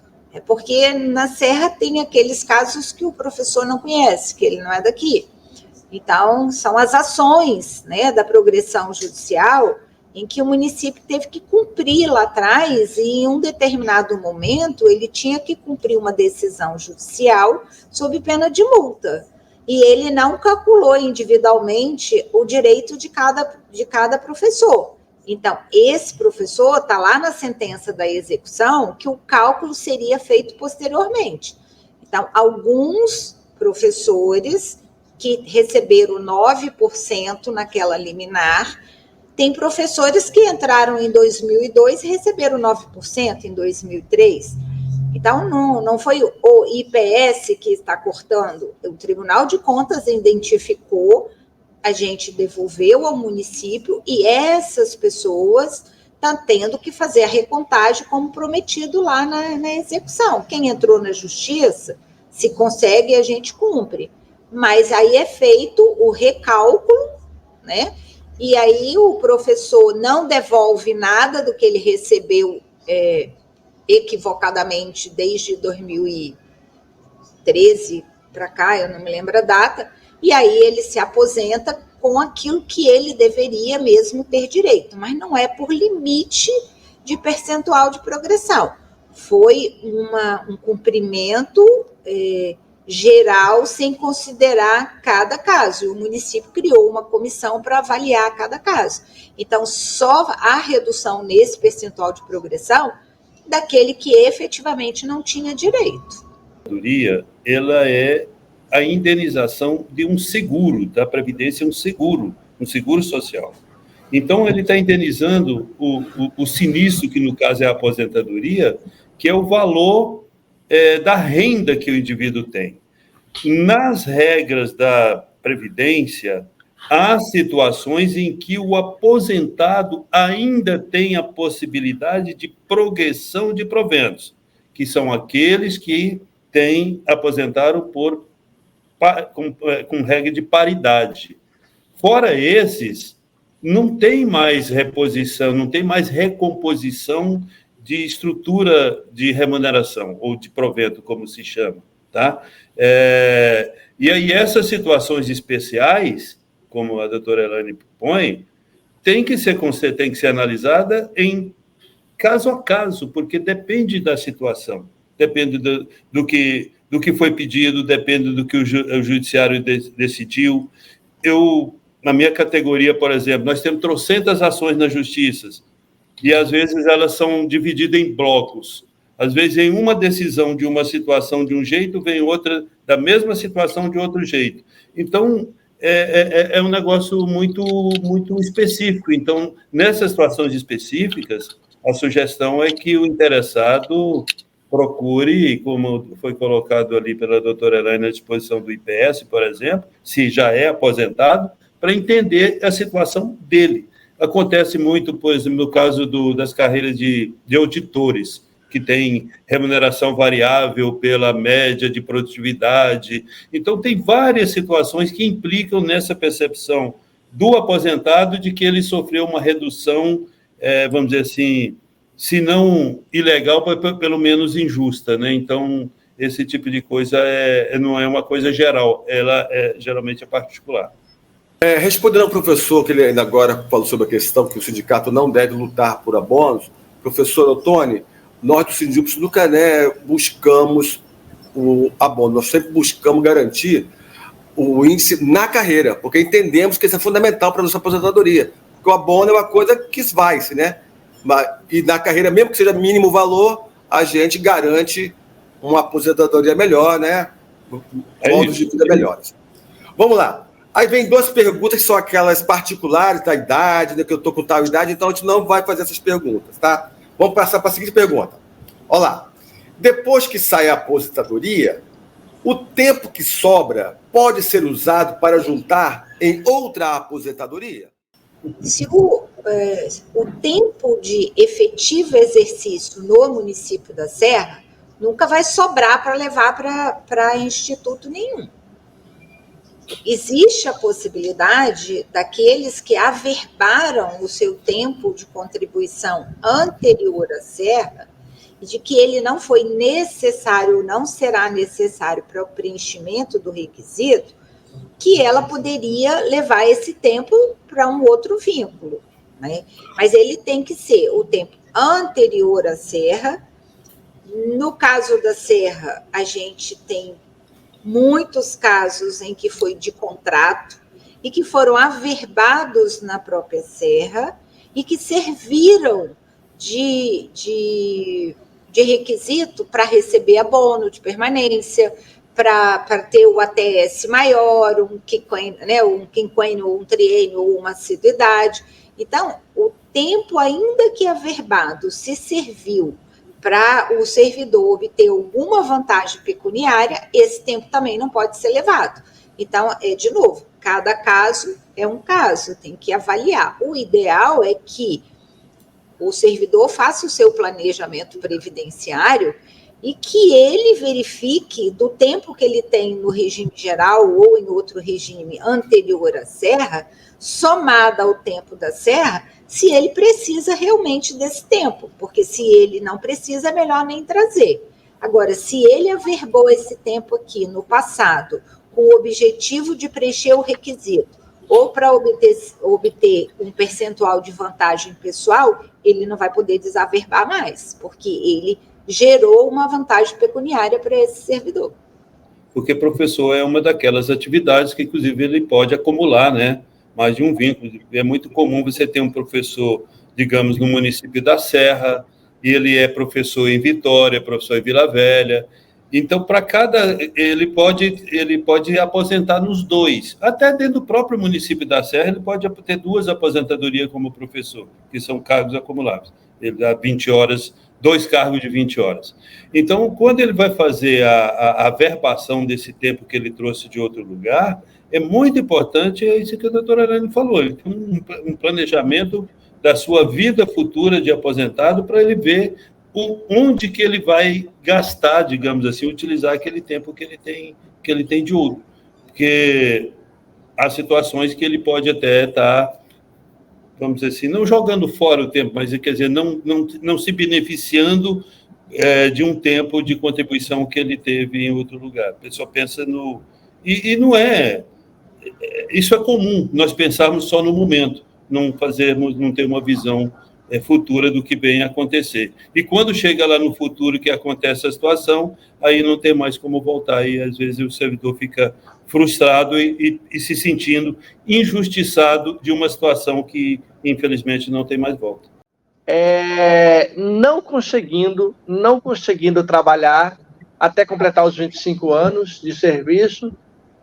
porque na Serra tem aqueles casos que o professor não conhece, que ele não é daqui. Então, são as ações, né, da progressão judicial em que o município teve que cumprir lá atrás, e em um determinado momento ele tinha que cumprir uma decisão judicial sob pena de multa. E ele não calculou individualmente o direito de cada professor. Então, esse professor está lá na sentença da execução que o cálculo seria feito posteriormente. Então, alguns professores que receberam 9% naquela liminar, tem professores que entraram em 2002 e receberam 9% em 2003. Então, não foi o IPS que está cortando. O Tribunal de Contas identificou, a gente devolveu ao município e essas pessoas estão tendo que fazer a recontagem como prometido lá na execução. Quem entrou na justiça, se consegue, a gente cumpre. Mas aí é feito o recálculo, né? E aí o professor não devolve nada do que ele recebeu equivocadamente desde 2013 para cá, eu não me lembro a data, e aí ele se aposenta com aquilo que ele deveria mesmo ter direito, mas não é por limite de percentual de progressão. Foi um cumprimento geral, sem considerar cada caso. E o município criou uma comissão para avaliar cada caso. Então, só há redução nesse percentual de progressão daquele que efetivamente não tinha direito. Ela é a indenização de um seguro, da Previdência, um seguro social. Então, ele está indenizando o sinistro, que no caso é a aposentadoria, que é o valor da renda que o indivíduo tem. Nas regras da Previdência, há situações em que o aposentado ainda tem a possibilidade de progressão de proventos, que são aqueles que aposentaram com regra de paridade. Fora esses, não tem mais reposição, não tem mais recomposição de estrutura de remuneração, ou de provento, como se chama, tá? E aí, essas situações especiais, como a doutora Elaine põe, tem que ser analisada em caso a caso, porque depende da situação, depende do que foi pedido, depende do que o judiciário decidiu. Na minha categoria, por exemplo, nós temos trocentas ações na justiça, e às vezes elas são divididas em blocos. Às vezes, em uma decisão de uma situação de um jeito, vem outra da mesma situação de outro jeito. Então, é um negócio muito, muito específico. Então, nessas situações específicas, a sugestão é que o interessado procure, como foi colocado ali pela doutora Elaine, à disposição do IPS, por exemplo, se já é aposentado, para entender a situação dele. Acontece muito, por exemplo, no caso das carreiras de auditores, que tem remuneração variável pela média de produtividade. Então, tem várias situações que implicam nessa percepção do aposentado de que ele sofreu uma redução, vamos dizer assim, se não ilegal, pelo menos injusta, né? Então, esse tipo de coisa não é uma coisa geral, ela geralmente é particular. Respondendo ao professor, que ele ainda agora falou sobre a questão que o sindicato não deve lutar por abonos, professor Ottoni, nós do Sindicato nunca buscamos o abono, nós sempre buscamos garantir o índice na carreira, porque entendemos que isso é fundamental para a nossa aposentadoria, porque o abono é uma coisa que vai-se, né? E na carreira, mesmo que seja mínimo valor, a gente garante uma aposentadoria melhor, né? Modos de vida melhores. Vamos lá. Aí vem duas perguntas que são aquelas particulares da idade, né, que eu estou com tal idade, então a gente não vai fazer essas perguntas, tá? Vamos passar para a seguinte pergunta. Olha lá. Depois que sai a aposentadoria, o tempo que sobra pode ser usado para juntar em outra aposentadoria? Se o tempo de efetivo exercício no município da Serra nunca vai sobrar para levar para instituto nenhum. Existe a possibilidade daqueles que averbaram o seu tempo de contribuição anterior à Serra, e de que ele não foi necessário ou não será necessário para o preenchimento do requisito, que ela poderia levar esse tempo para um outro vínculo, né? Mas ele tem que ser o tempo anterior à Serra. No caso da Serra, a gente tem muitos casos em que foi de contrato e que foram averbados na própria Serra e que serviram de requisito para receber abono de permanência, para ter o ATS maior, um quinquênio, um triênio ou uma assiduidade. Então, o tempo, ainda que averbado, se serviu para o servidor obter alguma vantagem pecuniária, esse tempo também não pode ser levado. Então, de novo, cada caso é um caso, tem que avaliar. O ideal é que o servidor faça o seu planejamento previdenciário e que ele verifique do tempo que ele tem no regime geral ou em outro regime anterior à Serra, somada ao tempo da Serra, se ele precisa realmente desse tempo, porque se ele não precisa, é melhor nem trazer. Agora, se ele averbou esse tempo aqui no passado com o objetivo de preencher o requisito ou para obter um percentual de vantagem pessoal, ele não vai poder desaverbar mais, porque ele gerou uma vantagem pecuniária para esse servidor. Porque professor é uma daquelas atividades que, inclusive, ele pode acumular, né? Mais de um vínculo. É muito comum você ter um professor, digamos, no município da Serra, e ele é professor em Vitória, professor em Vila Velha. Então, para cada... Ele pode aposentar nos dois. Até dentro do próprio município da Serra, ele pode ter duas aposentadorias como professor, que são cargos acumuláveis. Ele dá 20 horas, 2 cargos de 20 horas. Então, quando ele vai fazer a averbação desse tempo que ele trouxe de outro lugar, é muito importante, é isso que a doutora Elaine falou, ele tem um planejamento da sua vida futura de aposentado para ele ver onde que ele vai gastar, digamos assim, utilizar aquele tempo que ele tem de uso. Porque há situações que ele pode até estar, vamos dizer assim, não jogando fora o tempo, mas quer dizer, não se beneficiando de um tempo de contribuição que ele teve em outro lugar. A pessoa pensa no... E não é... isso é comum, nós pensarmos só no momento, não ter uma visão futura do que vem acontecer. E quando chega lá no futuro que acontece a situação, aí não tem mais como voltar, e às vezes o servidor fica frustrado e se sentindo injustiçado de uma situação que, infelizmente, não tem mais volta. Não conseguindo trabalhar até completar os 25 anos de serviço,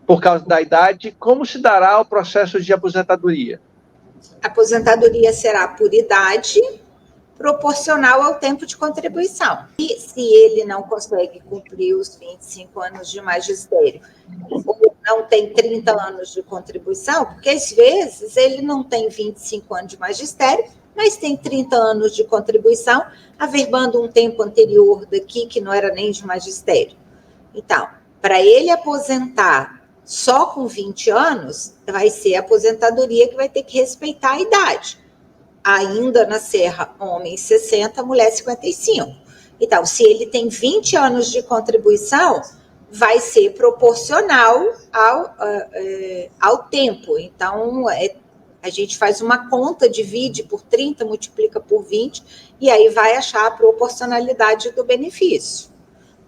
por causa da idade, como se dará o processo de aposentadoria? A aposentadoria será por idade, proporcional ao tempo de contribuição. E se ele não consegue cumprir os 25 anos de magistério, ou não tem 30 anos de contribuição, porque às vezes ele não tem 25 anos de magistério, mas tem 30 anos de contribuição, averbando um tempo anterior daqui, que não era nem de magistério. Então, para ele aposentar só com 20 anos, vai ser a aposentadoria que vai ter que respeitar a idade. Ainda na Serra, homem 60, mulher 55. Então, se ele tem 20 anos de contribuição, vai ser proporcional ao tempo. Então, a gente faz uma conta, divide por 30, multiplica por 20, e aí vai achar a proporcionalidade do benefício.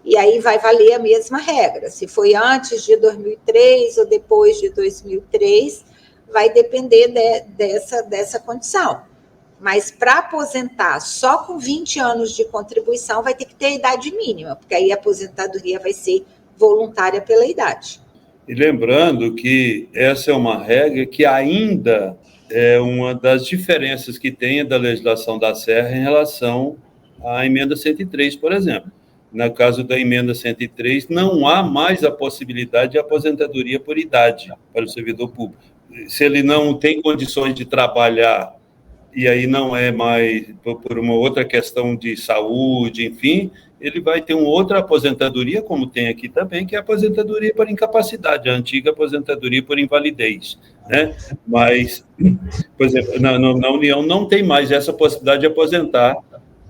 E aí vai valer a mesma regra. Se foi antes de 2003 ou depois de 2003, vai depender dessa condição. Mas para aposentar só com 20 anos de contribuição, vai ter que ter a idade mínima, porque aí a aposentadoria vai ser voluntária pela idade. E lembrando que essa é uma regra que ainda é uma das diferenças que tem da legislação da Serra em relação à emenda 103, por exemplo. No caso da emenda 103, não há mais a possibilidade de aposentadoria por idade para o servidor público. Se ele não tem condições de trabalhar, e aí não é mais por uma outra questão de saúde, enfim, ele vai ter uma outra aposentadoria, como tem aqui também, que é a aposentadoria por incapacidade, a antiga aposentadoria por invalidez, né? Mas, por exemplo, na União não tem mais essa possibilidade de aposentar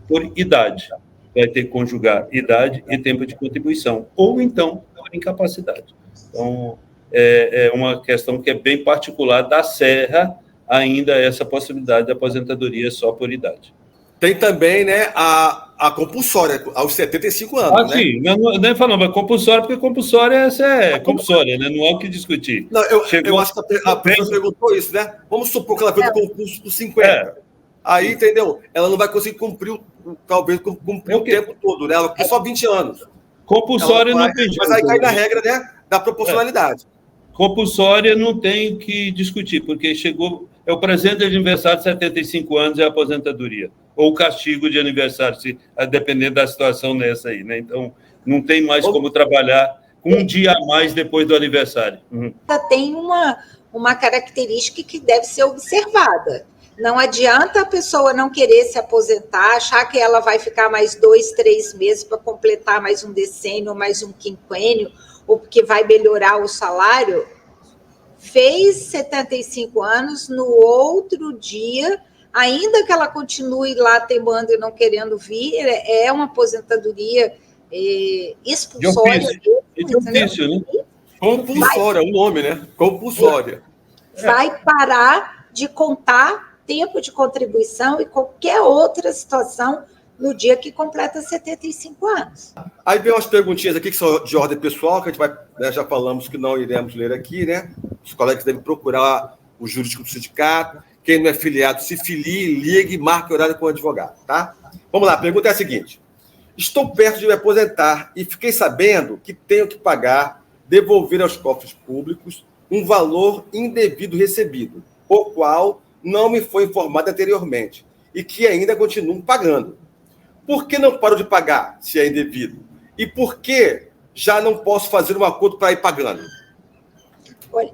por idade. Vai ter que conjugar idade e tempo de contribuição, ou então por incapacidade. Então, é uma questão que é bem particular da Serra, ainda essa possibilidade de aposentadoria só por idade. Tem também, né, a compulsória, aos 75 anos, né? Sim, não é falando, mas compulsória, porque compulsória é compulsória, né? Não há o que discutir. Não, eu acho que a pessoa perguntou isso, né? Vamos supor que ela fez o concurso por 50. Aí, entendeu? Ela não vai conseguir cumprir o tempo todo, né? Ela tem só 20 anos. Compulsória não tem jeito. Mas aí cai na regra, né, da proporcionalidade. Compulsória não tem o que discutir, porque chegou... É o presente de aniversário de 75 anos é a aposentadoria. Ou o castigo de aniversário, dependendo da situação nessa aí, né? Então, não tem mais como trabalhar um dia a mais depois do aniversário. Tem uma característica que deve ser observada. Não adianta a pessoa não querer se aposentar, achar que ela vai ficar mais 2, 3 meses para completar mais um decênio, mais um quinquênio, ou porque vai melhorar o salário. Fez 75 anos, no outro dia, ainda que ela continue lá teimando e não querendo vir, é uma aposentadoria expulsória. De ofício, né? Compulsória, o nome, né? Compulsória. Vai parar de contar tempo de contribuição e qualquer outra situação no dia que completa 75 anos. Aí vem umas perguntinhas aqui que são de ordem pessoal, que a gente vai, né, já falamos que não iremos ler aqui, né? Os colegas devem procurar o jurídico do sindicato. Quem não é filiado, se filie, ligue, marque horário com o advogado, tá? Vamos lá, a pergunta é a seguinte. Estou perto de me aposentar e fiquei sabendo que tenho que pagar, devolver aos cofres públicos um valor indevido recebido, o qual não me foi informado anteriormente e que ainda continuo pagando. Por que não paro de pagar, se é indevido? E por que já não posso fazer um acordo para ir pagando? Olha,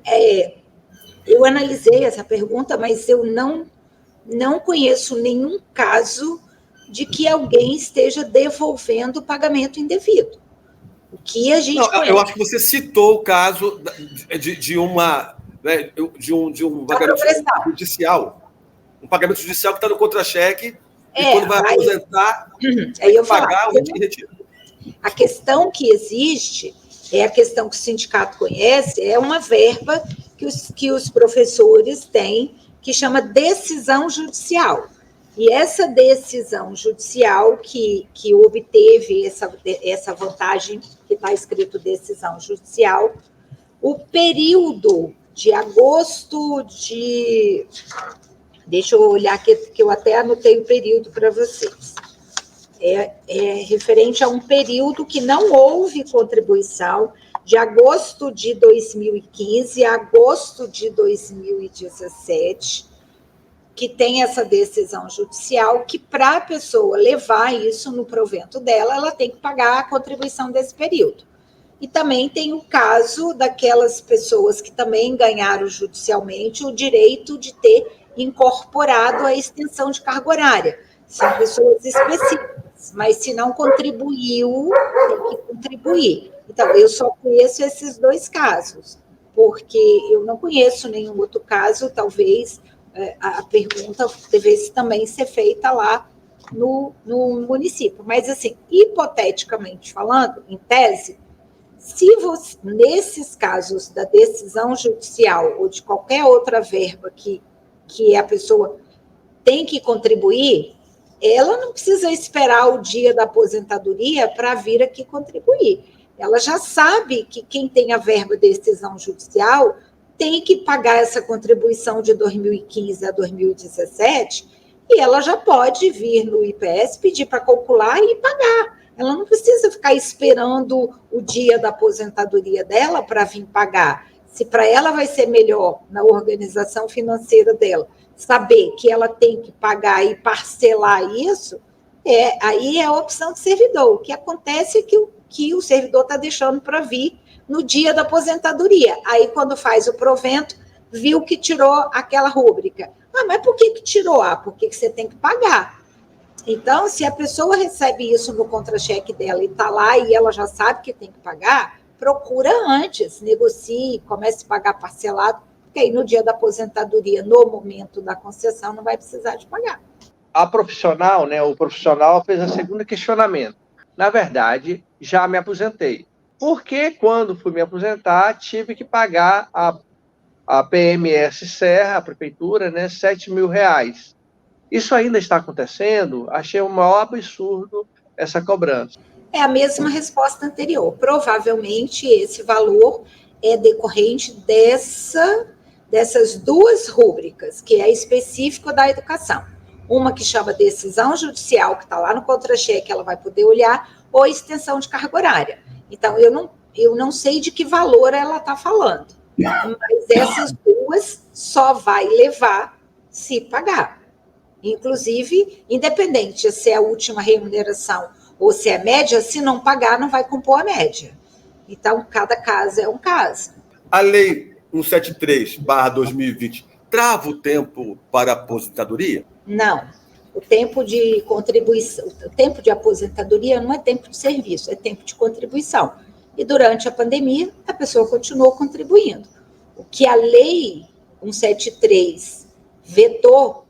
eu analisei essa pergunta, mas eu não conheço nenhum caso de que alguém esteja devolvendo o pagamento indevido. O que a gente conhece... Eu acho que você citou o caso de um pagamento judicial. Um pagamento judicial que está no contra-cheque e quando vai aposentar, tem que pagar o retiro. A questão que existe é a questão que o sindicato conhece, é uma verba que os professores têm, que chama decisão judicial. E essa decisão judicial que obteve essa vantagem, que está escrito decisão judicial, o período de agosto de... Deixa eu olhar aqui, que eu até anotei o período para vocês. É referente a um período que não houve contribuição, de agosto de 2015 a agosto de 2017, que tem essa decisão judicial, que para a pessoa levar isso no provento dela, ela tem que pagar a contribuição desse período. E também tem o caso daquelas pessoas que também ganharam judicialmente o direito de ter incorporado a extensão de carga horária. São pessoas específicas, mas se não contribuiu, tem que contribuir. Então, eu só conheço esses 2 casos, porque eu não conheço nenhum outro caso, talvez a pergunta devesse também ser feita lá no município. Mas, assim, hipoteticamente falando, em tese, se você, nesses casos da decisão judicial ou de qualquer outra verba que a pessoa tem que contribuir, ela não precisa esperar o dia da aposentadoria para vir aqui contribuir. Ela já sabe que quem tem a verba de decisão judicial tem que pagar essa contribuição de 2015 a 2017 e ela já pode vir no IPS, pedir para calcular e pagar. Ela não precisa ficar esperando o dia da aposentadoria dela para vir pagar. Se para ela vai ser melhor, na organização financeira dela, saber que ela tem que pagar e parcelar isso, aí é a opção do servidor. O que acontece é que o servidor está deixando para vir no dia da aposentadoria. Aí, quando faz o provento, viu que tirou aquela rúbrica. Mas por que tirou? Porque você tem que pagar. Então, se a pessoa recebe isso no contra-cheque dela e está lá e ela já sabe que tem que pagar, procura antes, negocie, comece a pagar parcelado, porque aí no dia da aposentadoria, no momento da concessão, não vai precisar de pagar. A profissional, né, o profissional fez o segundo questionamento. Na verdade, já me aposentei. Porque quando fui me aposentar, tive que pagar a PMS Serra, a prefeitura, né, R$7.000. Isso ainda está acontecendo? Achei o maior absurdo essa cobrança. É a mesma resposta anterior. Provavelmente esse valor é decorrente dessas 2 rúbricas, que é específico da educação. Uma que chama decisão judicial, que está lá no contra-cheque, ela vai poder olhar, ou extensão de carga horária. Então, eu não sei de que valor ela está falando, mas essas 2 só vai levar se pagar. Inclusive, independente se é a última remuneração ou se é média, se não pagar, não vai compor a média. Então, cada caso é um caso. A Lei 173/2020 trava o tempo para aposentadoria? Não. O tempo de contribuição, o tempo de aposentadoria não é tempo de serviço, é tempo de contribuição. E durante a pandemia, a pessoa continuou contribuindo. O que a Lei 173 vetou,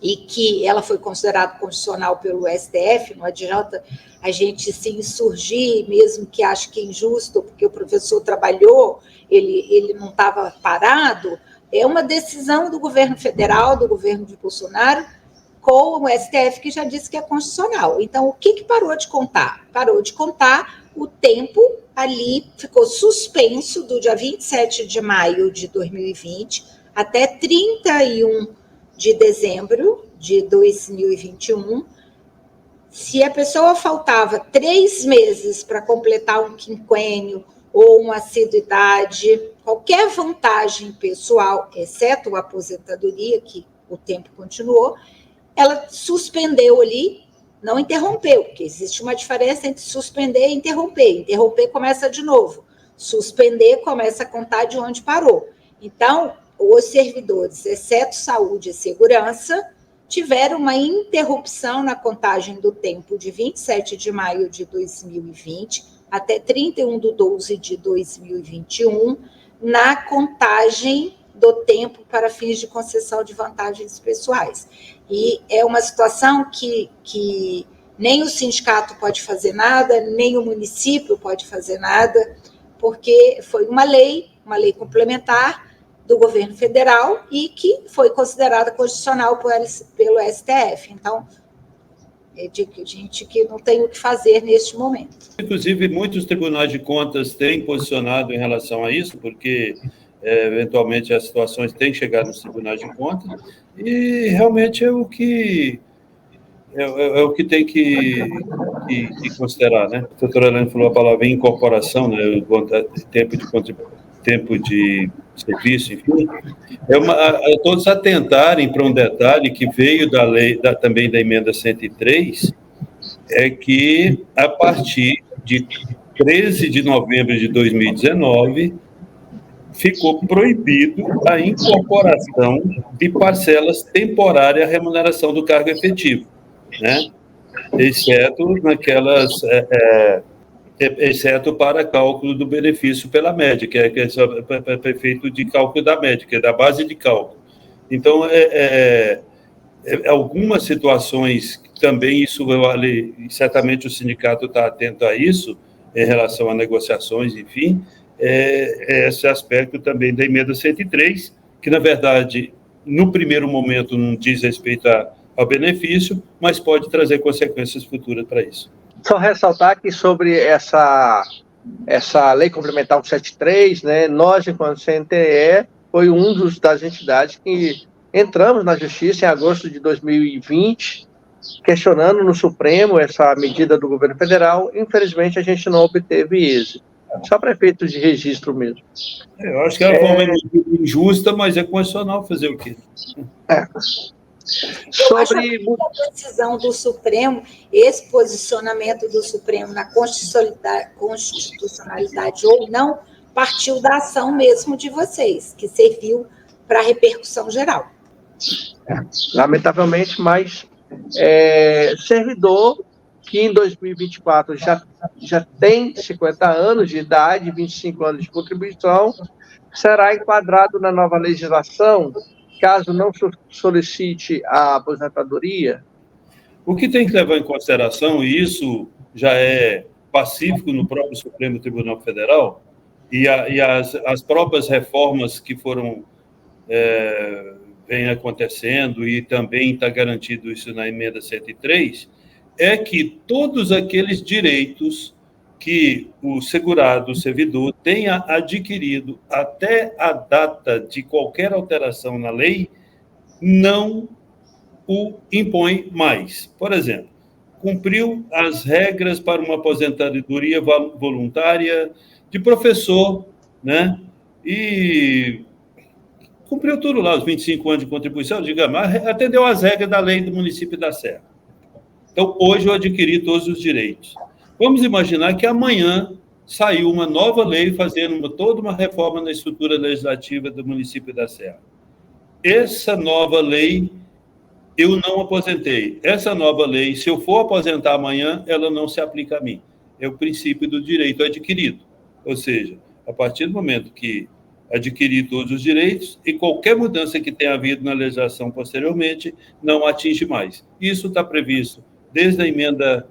e que ela foi considerada constitucional pelo STF, não adianta a gente se insurgir, mesmo que ache que é injusto, porque o professor trabalhou, ele não estava parado, é uma decisão do governo federal, do governo de Bolsonaro, com o STF, que já disse que é constitucional. Então, o que parou de contar? Parou de contar o tempo ali, ficou suspenso do dia 27 de maio de 2020 até 31 de dezembro de 2021, se a pessoa faltava 3 meses para completar um quinquênio ou uma assiduidade, qualquer vantagem pessoal, exceto a aposentadoria, que o tempo continuou, ela suspendeu ali, não interrompeu, porque existe uma diferença entre suspender e interromper. Interromper começa de novo, suspender começa a contar de onde parou. Então, os servidores, exceto saúde e segurança, tiveram uma interrupção na contagem do tempo de 27 de maio de 2020 até 31/12 de 2021, na contagem do tempo para fins de concessão de vantagens pessoais. E é uma situação que nem o sindicato pode fazer nada, nem o município pode fazer nada, porque foi uma lei complementar do governo federal e que foi considerada constitucional pelo STF. Então, é de gente que não tem o que fazer neste momento. Inclusive, muitos tribunais de contas têm posicionado em relação a isso, porque, eventualmente, as situações têm chegado nos tribunais de contas, e realmente é o que tem que considerar, né? A doutora Elaine falou a palavra incorporação, né? Tempo de serviço, enfim. Todos atentarem para um detalhe que veio da lei, também da emenda 103, é que, a partir de 13 de novembro de 2019, ficou proibido a incorporação de parcelas temporárias à remuneração do cargo efetivo, né? Exceto para cálculo do benefício pela média, que é efeito de cálculo da média, que é da base de cálculo. Então, algumas situações também isso vale, certamente o sindicato está atento a isso, em relação a negociações, enfim, esse aspecto também da emenda 103, que, na verdade, no primeiro momento não diz respeito ao benefício, mas pode trazer consequências futuras para isso. Só ressaltar que sobre essa lei complementar 173, né, nós, enquanto CNTE, foi das entidades que entramos na Justiça em agosto de 2020, questionando no Supremo essa medida do governo federal. Infelizmente, a gente não obteve êxito. Só para efeitos de registro mesmo. Eu acho que é uma forma injusta, mas é constitucional fazer o quê? Sobre a decisão do Supremo, esse posicionamento do Supremo na constitucionalidade ou não, partiu da ação mesmo de vocês, que serviu para a repercussão geral. Lamentavelmente, mas servidor que em 2024 já tem 50 anos de idade, 25 anos de contribuição, será enquadrado na nova legislação, caso não solicite a aposentadoria? O que tem que levar em consideração, e isso já é pacífico no próprio Supremo Tribunal Federal, e as próprias reformas que vêm acontecendo, e também está garantido isso na emenda 103, é que todos aqueles direitos que o segurado, o servidor, tenha adquirido até a data de qualquer alteração na lei, não o impõe mais. Por exemplo, cumpriu as regras para uma aposentadoria voluntária de professor, né? E cumpriu tudo lá, os 25 anos de contribuição, digamos, atendeu às regras da lei do município da Serra. Então, hoje eu adquiri todos os direitos. Vamos imaginar que amanhã saiu uma nova lei fazendo toda uma reforma na estrutura legislativa do município da Serra. Essa nova lei, eu não aposentei. Essa nova lei, se eu for aposentar amanhã, ela não se aplica a mim. É o princípio do direito adquirido. Ou seja, a partir do momento que adquiri todos os direitos, e qualquer mudança que tenha havido na legislação posteriormente, não atinge mais. Isso está previsto desde a emenda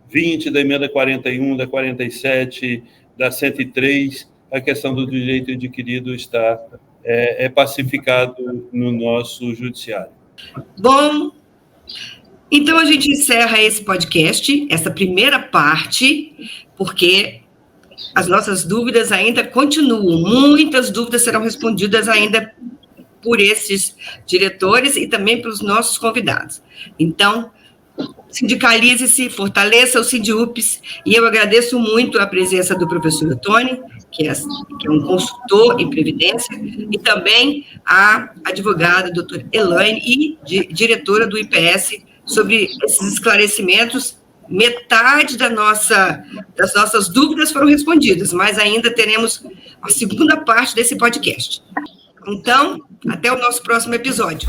20, da emenda 41, da 47, da 103, a questão do direito adquirido está pacificado no nosso judiciário. Bom, então a gente encerra esse podcast, essa primeira parte, porque as nossas dúvidas ainda continuam, muitas dúvidas serão respondidas ainda por esses diretores e também pelos nossos convidados. Então, sindicalize-se, fortaleça o SINDIUPS, e eu agradeço muito a presença do professor Tony, que é um consultor em Previdência, e também a advogada, doutora Elaine, e diretora do IPS, sobre esses esclarecimentos. Metade das nossas dúvidas foram respondidas, mas ainda teremos a segunda parte desse podcast. Então, até o nosso próximo episódio.